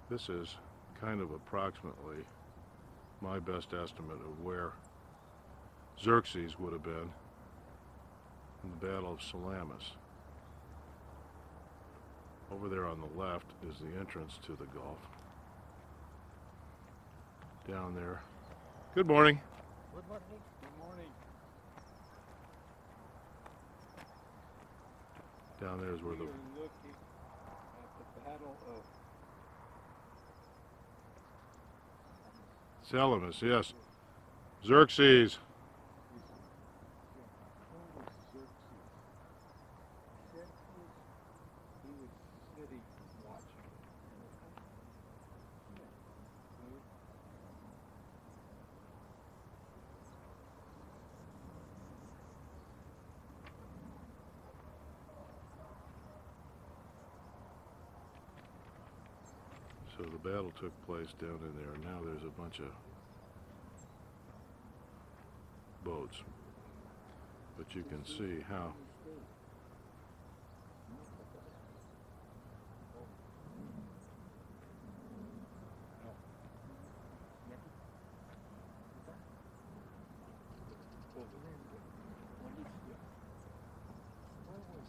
This is kind of approximately my best estimate of where Xerxes would have been in the Battle of Salamis. Over there on the left is the entrance to the Gulf. Down there. Good morning. Good morning. Good morning. Down there is where We the are looking at the Battle of Salamis, yes. Xerxes. He was sitting watching. So the battle took place down in there. Now there's a bunch of boats. But you can see how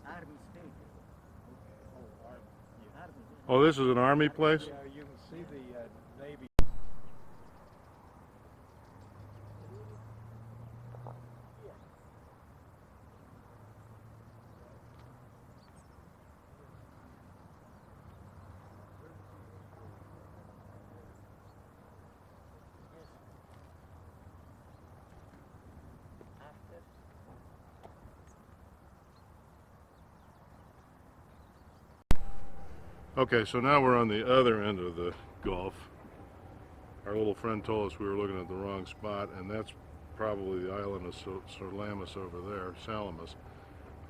Army State. Army. Oh, this is an army place? Yeah, you can see the Navy. Okay, so now we're on the other end of the Gulf. Our little friend told us we were looking at the wrong spot, and that's probably the island of Salamis over there, Salamis.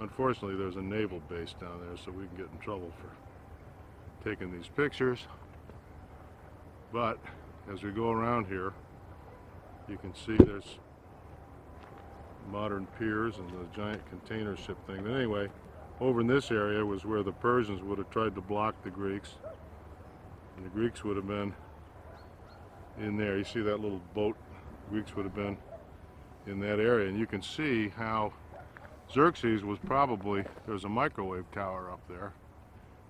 Unfortunately, there's a naval base down there, so we can get in trouble for taking these pictures. But as we go around here, you can see there's modern piers and the giant container ship thing. But anyway, over in this area was where the Persians would have tried to block the Greeks, and the Greeks would have been in there. You see that little boat? Greeks would have been in that area, and you can see how Xerxes was probably, there's a microwave tower up there.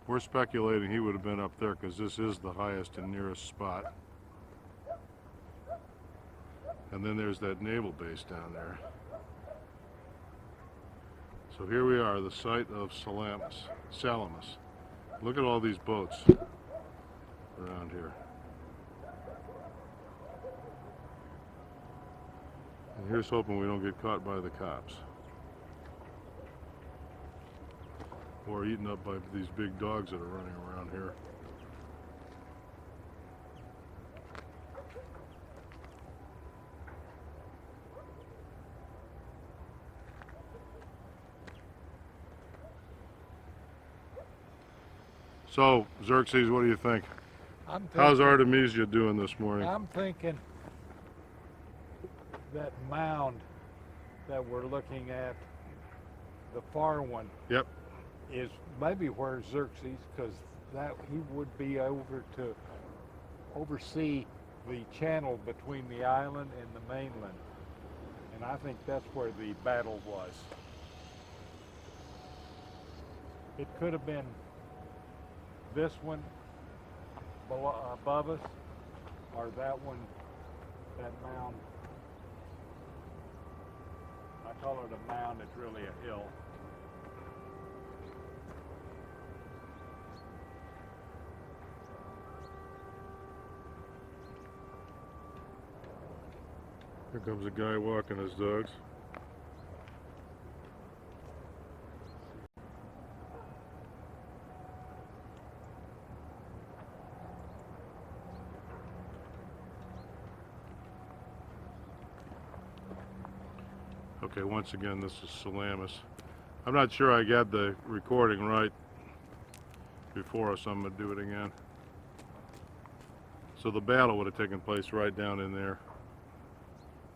We're speculating he would have been up there because this is the highest and nearest spot. And then there's that naval base down there. So here we are, the site of Salamis. Look at all these boats around here. And here's hoping we don't get caught by the cops. Or eaten up by these big dogs that are running around here. So, Xerxes, what do you think? How's Artemisia doing this morning? I'm thinking that mound that we're looking at, the far one, Yep. is maybe where Xerxes, because that he would be over to oversee the channel between the island and the mainland, and I think that's where the battle was. It could have been this one above us, or that one, that mound. I call it a mound, it's really a hill. Here comes a guy walking his dogs. Okay, once again, this is Salamis. I'm not sure I got the recording right before, so I'm going to do it again. So the battle would have taken place right down in there.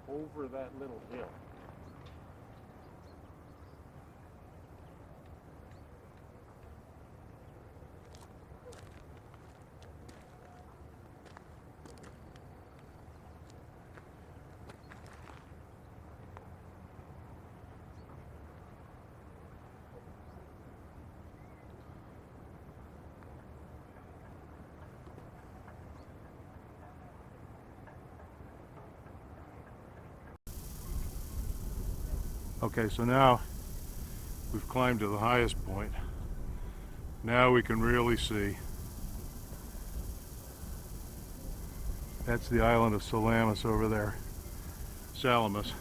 Over that little hill. Okay, so now we've climbed to the highest point. Now we can really see. That's the island of Salamis over there. Salamis.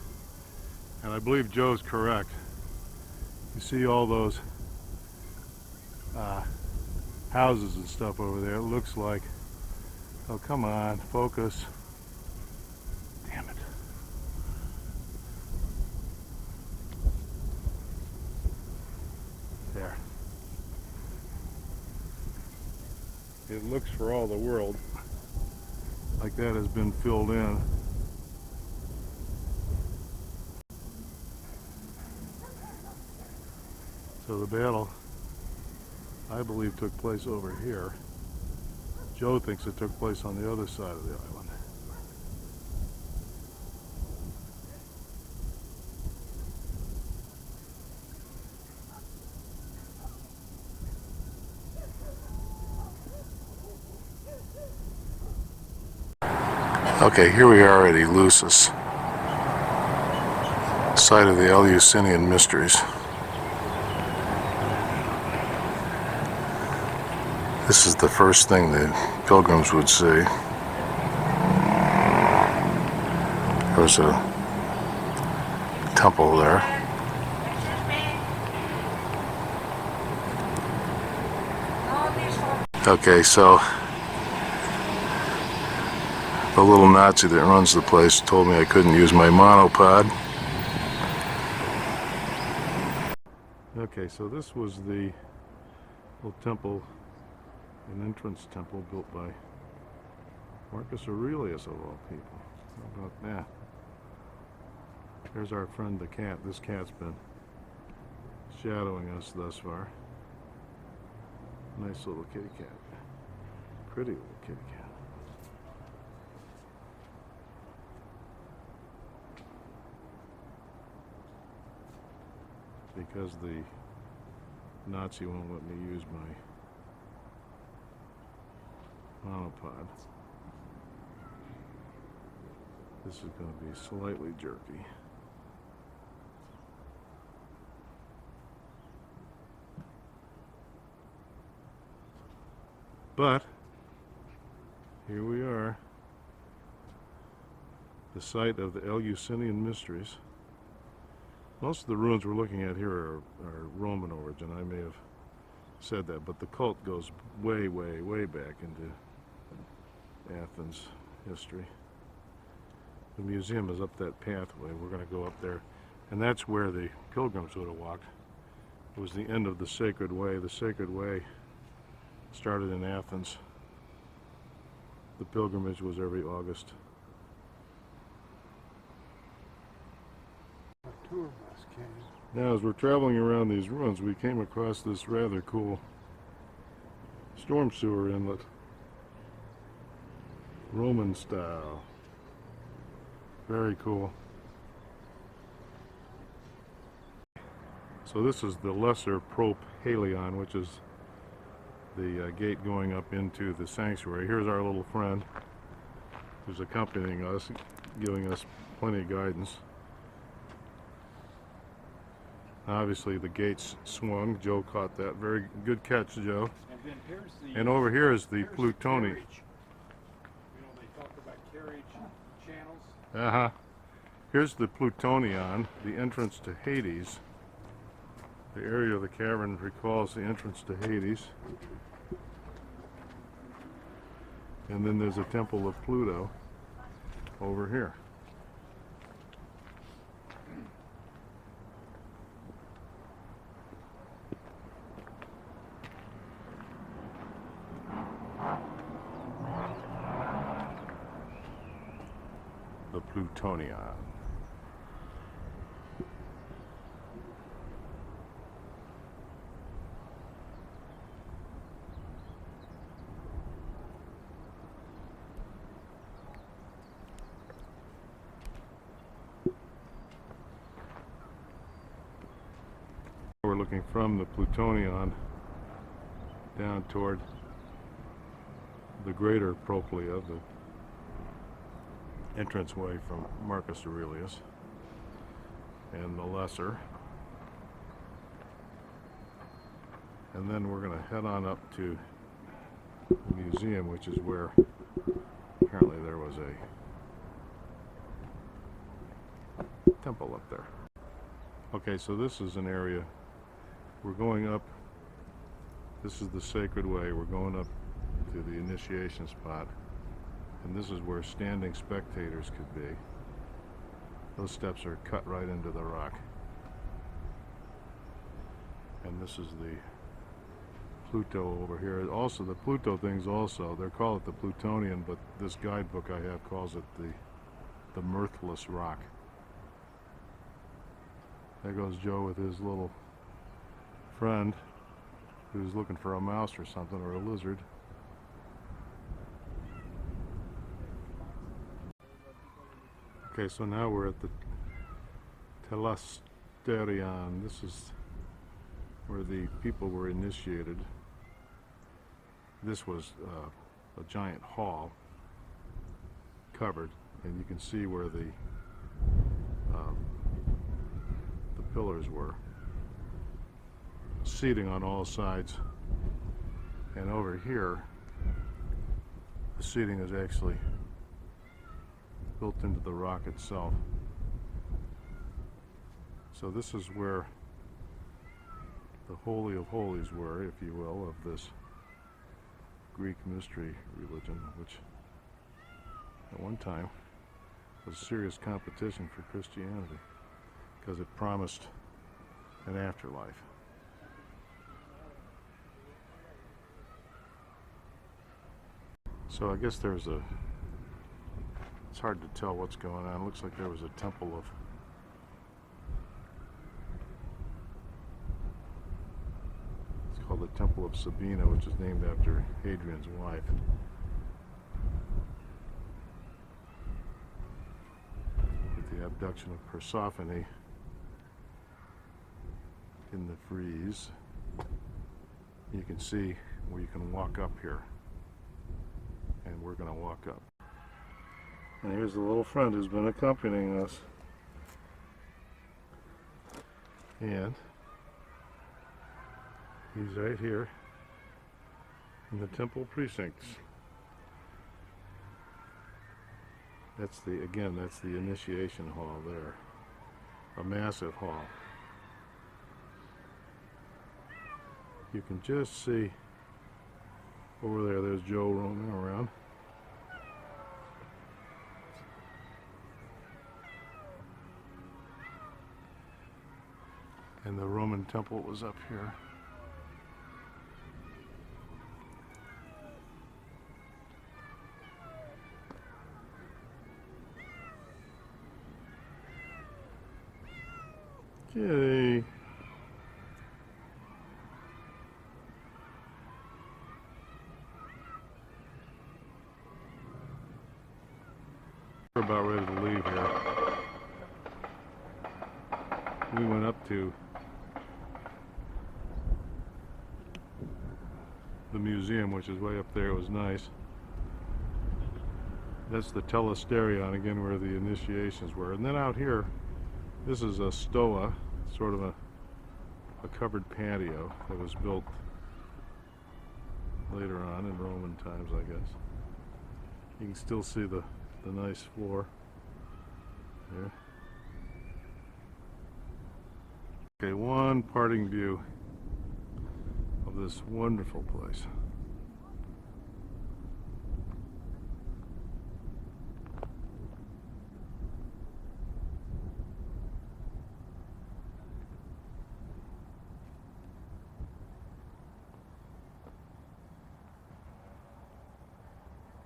And I believe Joe's correct. You see all those houses and stuff over there. It looks like, oh come on, focus. Damn it. There. It looks for all the world like that has been filled in. So the battle, I believe, took place over here. Joe thinks it took place on the other side of the island. Okay, here we are at Eleusis, site of the Eleusinian mysteries. This is the first thing the pilgrims would see. There's a temple there. Okay, so the little Nazi that runs the place told me I couldn't use my monopod. Okay, so this was the little temple, an entrance temple built by Marcus Aurelius of all people. How about that? There's our friend the cat. This cat's been shadowing us thus far. Nice little kitty cat. Pretty little kitty cat. Because the Nazi won't let me use my monopod. This is going to be slightly jerky. But here we are, the site of the Eleusinian mysteries. Most of the ruins we're looking at here are Roman origin. I may have said that, but the cult goes way, way, way back into Athens history. The museum is up that pathway. We're going to go up there, and that's where the pilgrims would have walked. It was the end of the Sacred Way. The Sacred Way started in Athens. The pilgrimage was every August. Tour bus came. Now, as we're traveling around these ruins, we came across this rather cool storm sewer inlet, Roman style. Very cool. So this is the Lesser Propylaeon, which is the gate going up into the sanctuary. Here's our little friend who's accompanying us, giving us plenty of guidance. Obviously the gates swung. Joe caught that. Very good catch, Joe. And then here's the. And over here is the here's Plutoni. The carriage. You know, they talk about carriage channels. Uh-huh. Here's the Plutonion, the entrance to Hades. The area of the cavern recalls the entrance to Hades. And then there's a temple of Pluto over here. The Plutonion. We're looking from the Plutonion down toward the greater Propylaea, the entranceway from Marcus Aurelius. and the lesser. And then we're going to head on up to the museum, which is where apparently there was a temple up there. Okay, so this is an area we're going up. This is the sacred way. We're going up to the initiation spot, and this is where standing spectators could be. Those steps are cut right into the rock. And this is the Pluto over here. Also, the Pluto things also, they call it the Plutonian, but this guidebook I have calls it the Mirthless Rock. There goes Joe with his little friend who's looking for a mouse or something, or a lizard. Okay, so now we're at the Telasterion. This is where the people were initiated. This was a giant hall covered, and you can see where the pillars were. Seating on all sides, and over here the seating is actually built into the rock itself. So this is where the Holy of Holies were, if you will, of this Greek mystery religion, which at one time was serious competition for Christianity because it promised an afterlife. So I guess there's it's hard to tell what's going on. It looks like there was a temple of called the Temple of Sabina, which is named after Hadrian's wife. With the abduction of Persephone in the frieze. You can see where you can walk up here. And we're going to walk up. And here's the little friend who's been accompanying us. And he's right here in the temple precincts. That's the initiation hall there. A massive hall. You can just see over there, there's Joe roaming around. And the Roman temple was up here. Kitty. We're about ready to leave here. We went up to the museum, which is way up there. It was nice. That's the Telasterion, again, where the initiations were. And then out here, this is a stoa, sort of a covered patio that was built later on in Roman times, I guess. You can still see the nice floor here. Okay, one parting view of this wonderful place.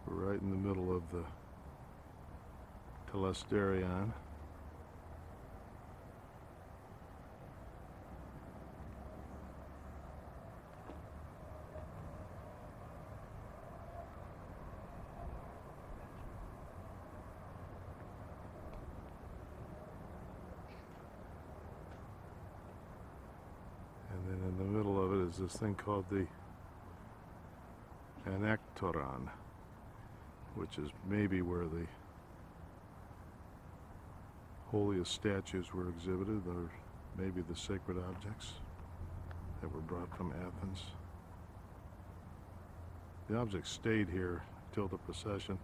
We're right in the middle of the Telasterion. And then in the middle of it is this thing called the Anactoron, which is maybe where the holiest statues were exhibited, or maybe the sacred objects that were brought from Athens. The objects stayed here until the procession,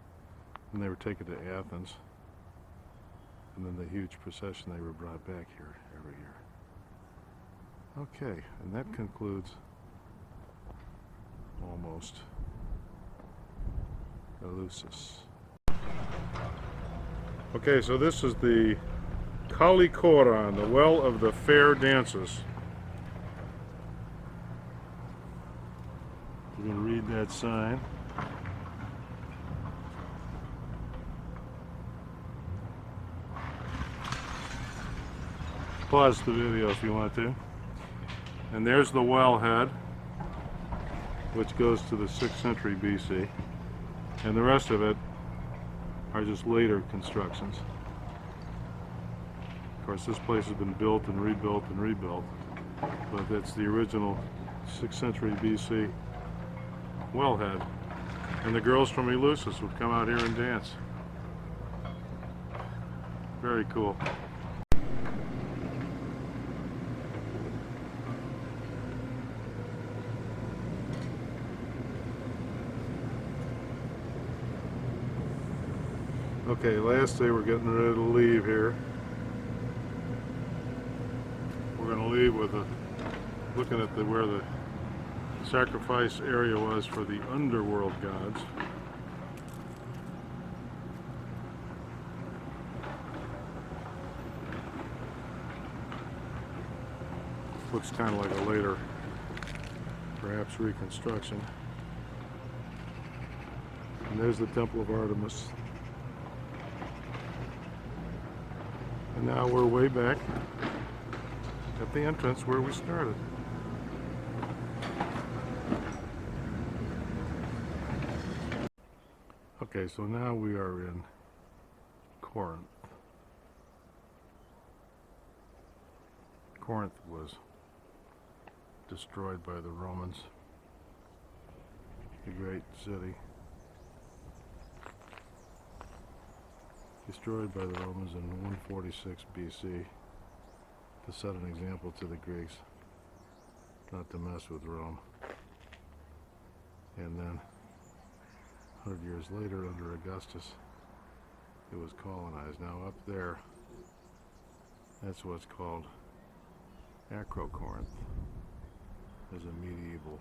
and they were taken to Athens, and then the huge procession they were brought back here every year. Okay, and that concludes almost Eleusis. Okay, so this is the Kalikoran, the well of the fair dances. We're going to read that sign. Pause the video if you want to. And there's the wellhead, which goes to the 6th century BC. And the rest of it are just later constructions. Of course, this place has been built and rebuilt and rebuilt, but that's the original 6th century BC wellhead. And the girls from Eleusis would come out here and dance. Very cool. Okay, last day we're getting ready to leave here. We're going to leave with looking at where the sacrifice area was for the underworld gods. Looks kind of like a later, perhaps, reconstruction. And there's the Temple of Artemis. And now we're way back at the entrance where we started. Okay, so now we are in Corinth. Corinth was destroyed by the Romans, the great city. Destroyed by the Romans in 146 BC to set an example to the Greeks not to mess with Rome. And then 100 years later, under Augustus, it was colonized. Now up there, that's what's called Acro-Corinth. There's a medieval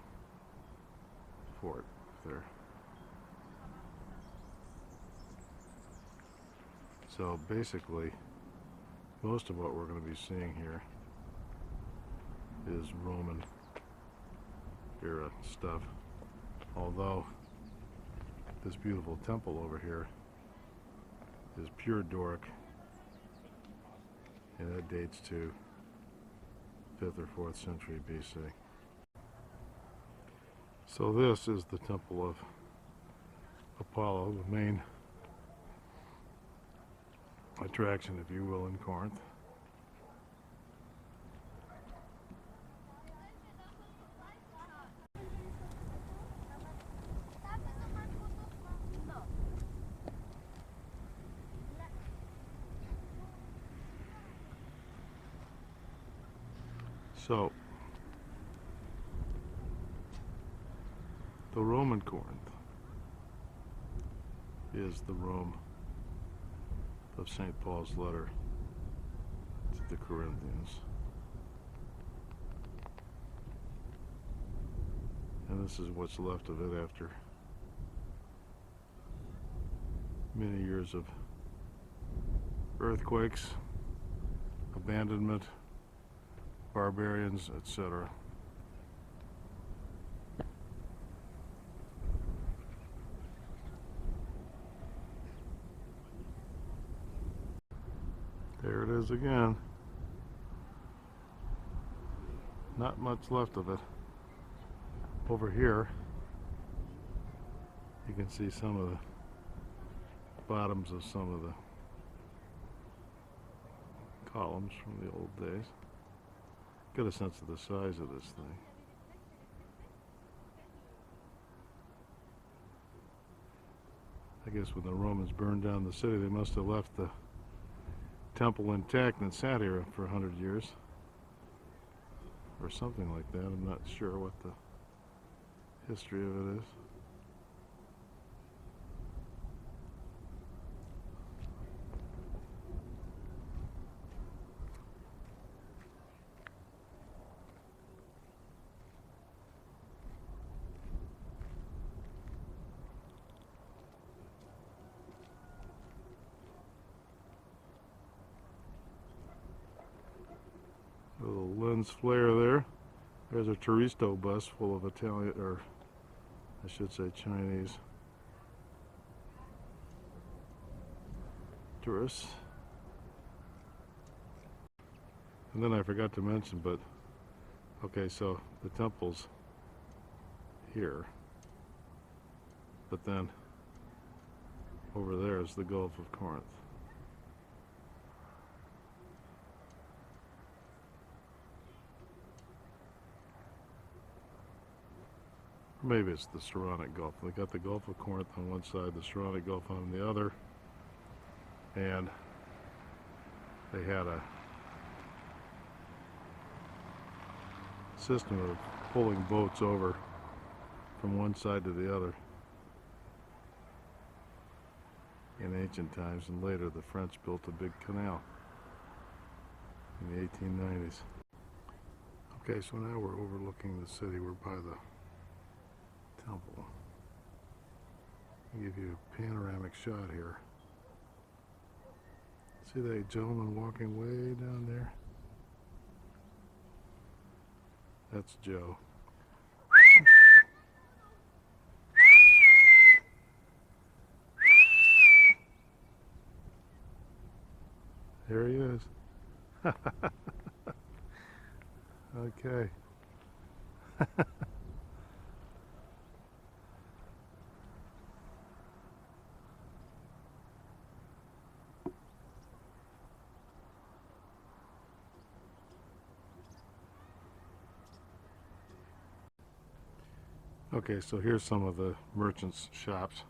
fort there. So basically, most of what we're going to be seeing here is Roman era stuff. Although this beautiful temple over here is pure Doric, and that dates to 5th or 4th century BC. So this is the Temple of Apollo, the main attraction, if you will, in Corinth. So, the Roman Corinth is the Rome of St. Paul's letter to the Corinthians. And this is what's left of it after many years of earthquakes, abandonment, barbarians, etc. There it is again. Not much left of it. Over here, you can see some of the bottoms of some of the columns from the old days. Get a sense of the size of this thing. I guess when the Romans burned down the city, they must have left the temple intact and sat here for 100 years. Or something like that. I'm not sure what the history of it is. A little lens flare there. There's a touristo bus full of Italian, or I should say Chinese tourists. And then I forgot to mention, but okay, so the temple's here, but then over there is the Gulf of Corinth. Maybe it's the Saronic Gulf. They got the Gulf of Corinth on one side, the Saronic Gulf on the other, and they had a system of pulling boats over from one side to the other in ancient times, and later the French built a big canal in the 1890s. Okay, so now we're overlooking the city. We're by the temple. I'll give you a panoramic shot here. See that gentleman walking way down there? That's Joe. There he is. Okay. Okay, so here's some of the merchants' shops.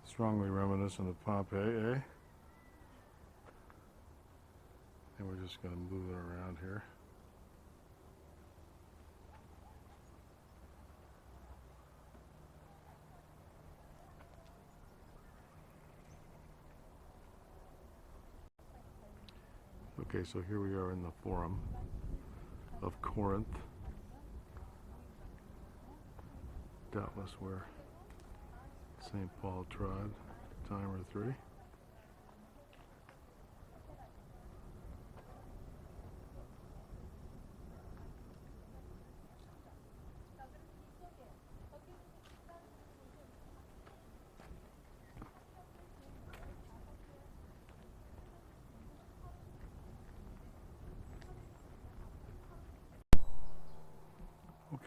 Strongly reminiscent of Pompeii, eh? And we're just going to move it around here. Okay, so here we are in the Forum of Corinth. Doubtless where St. Paul trod a time or three.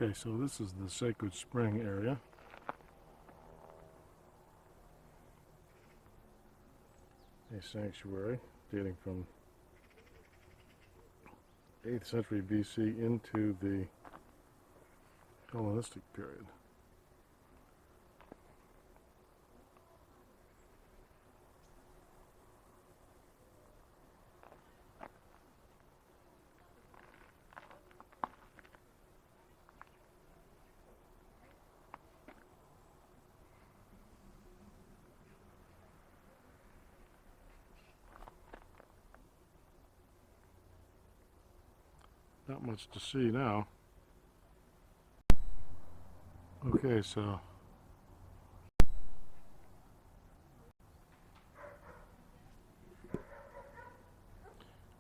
Okay, so this is the Sacred Spring area. A sanctuary dating from 8th century BC into the Hellenistic period. Not much to see now. Okay, so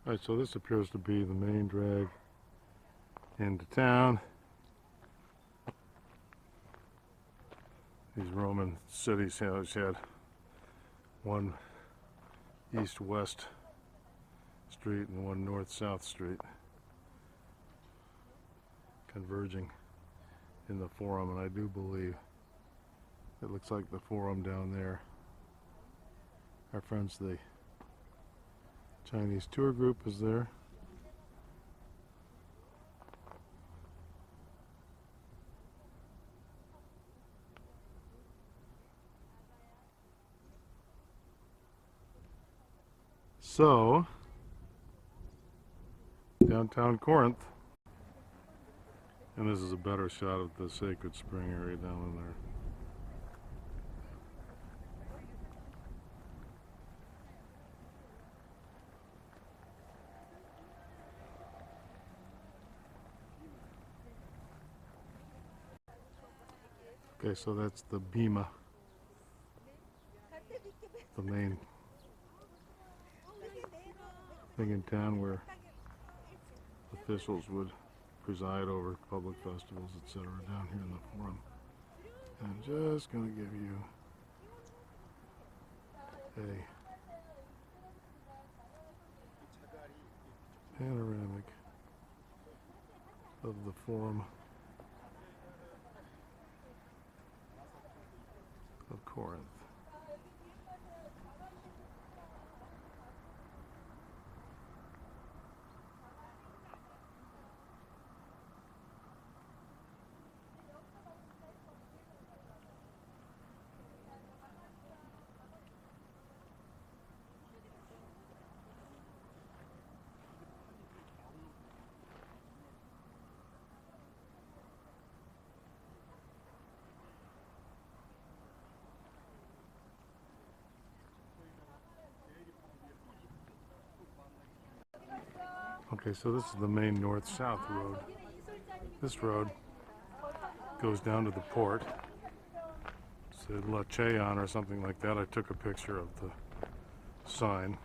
alright, so this appears to be the main drag into town. These Roman cities had one east-west street and one north-south street converging in the Forum, and I do believe it looks like the Forum down there. Our friends, the Chinese tour group, is there. So, downtown Corinth, and this is a better shot of the Sacred Spring area down in there. Okay, so that's the Bima, the main thing in town where officials would preside over public festivals, etc. down here in the Forum. And I'm just going to give you a panoramic of the Forum of Corinth. Okay, so this is the main north-south road. This road goes down to the port. It said La Cheon or something like that. I took a picture of the sign.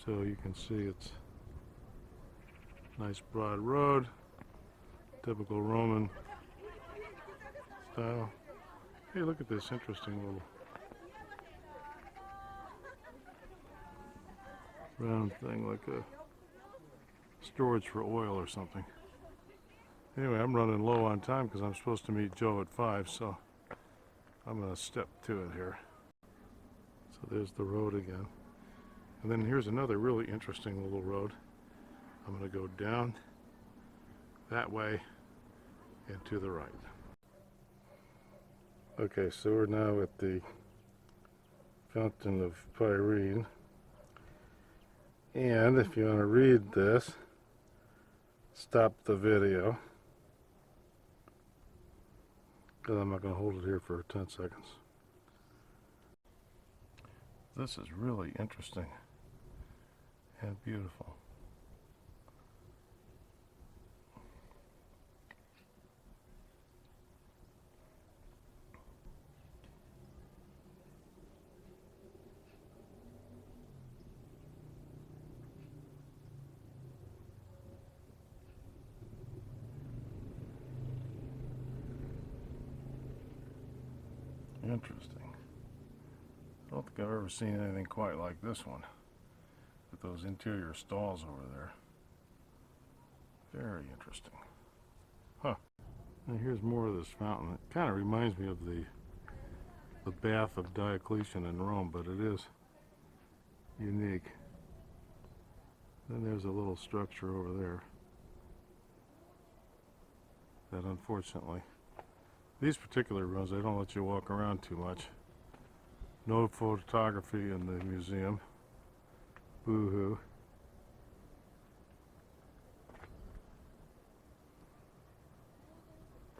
So you can see it's a nice broad road, typical Roman style. Hey, look at this interesting little round thing, like a storage for oil or something. Anyway, I'm running low on time because I'm supposed to meet Joe at 5, so I'm going to step to it here. So there's the road again. And then here's another really interesting little road. I'm going to go down that way and to the right. Okay, so we're now at the Fountain of Pyrene. And if you want to read this, stop the video. Because I'm not going to hold it here for 10 seconds. This is really interesting and beautiful. Interesting. I don't think I've ever seen anything quite like this one, with those interior stalls over there. Very interesting. Huh. And here's more of this fountain. It kind of reminds me of the bath of Diocletian in Rome, but it is unique. Then there's a little structure over there that unfortunately, these particular rooms, they don't let you walk around too much. No photography in the museum. Boo-hoo.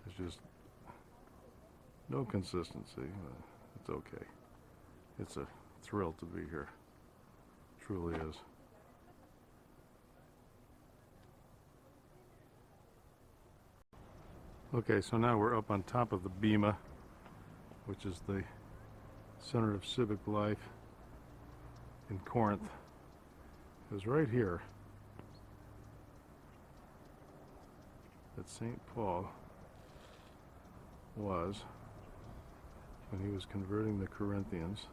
There's just no consistency. It's okay. It's a thrill to be here. It truly is. Okay, so now we're up on top of the Bema, which is the center of civic life in Corinth. It was right here that St. Paul was when he was converting the Corinthians,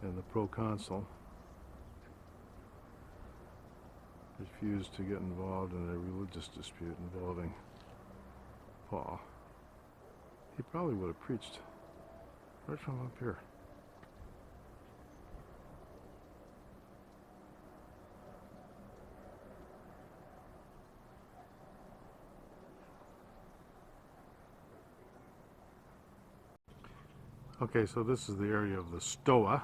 and the proconsul refused to get involved in a religious dispute involving Paul. He probably would have preached right from up here. Okay, so this is the area of the Stoa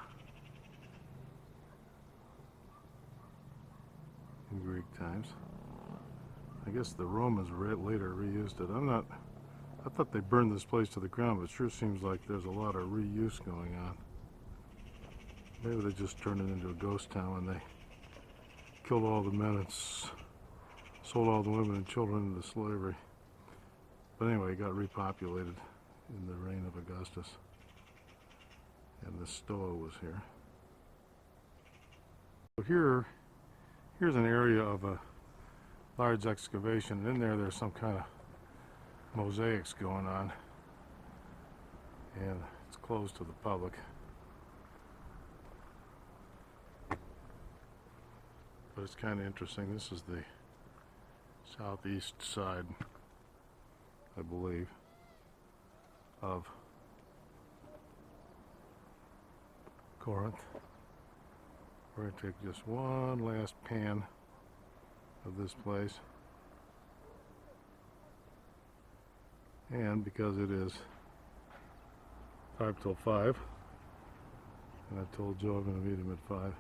in Greek times. I guess the Romans later reused it. I thought they burned this place to the ground, but it sure seems like there's a lot of reuse going on. Maybe they just turned it into a ghost town and they killed all the men and sold all the women and children into slavery. But anyway, it got repopulated in the reign of Augustus. And the Stoa was here. So here's an area of a large excavation. In there's some kind of mosaics going on. And it's closed to the public. But it's kind of interesting. This is the southeast side, I believe, of Corinth. We're going to take just one last pan of this place. And because it is 5 till 5, and I told Joe I'm going to meet him at 5,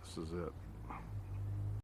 this is it.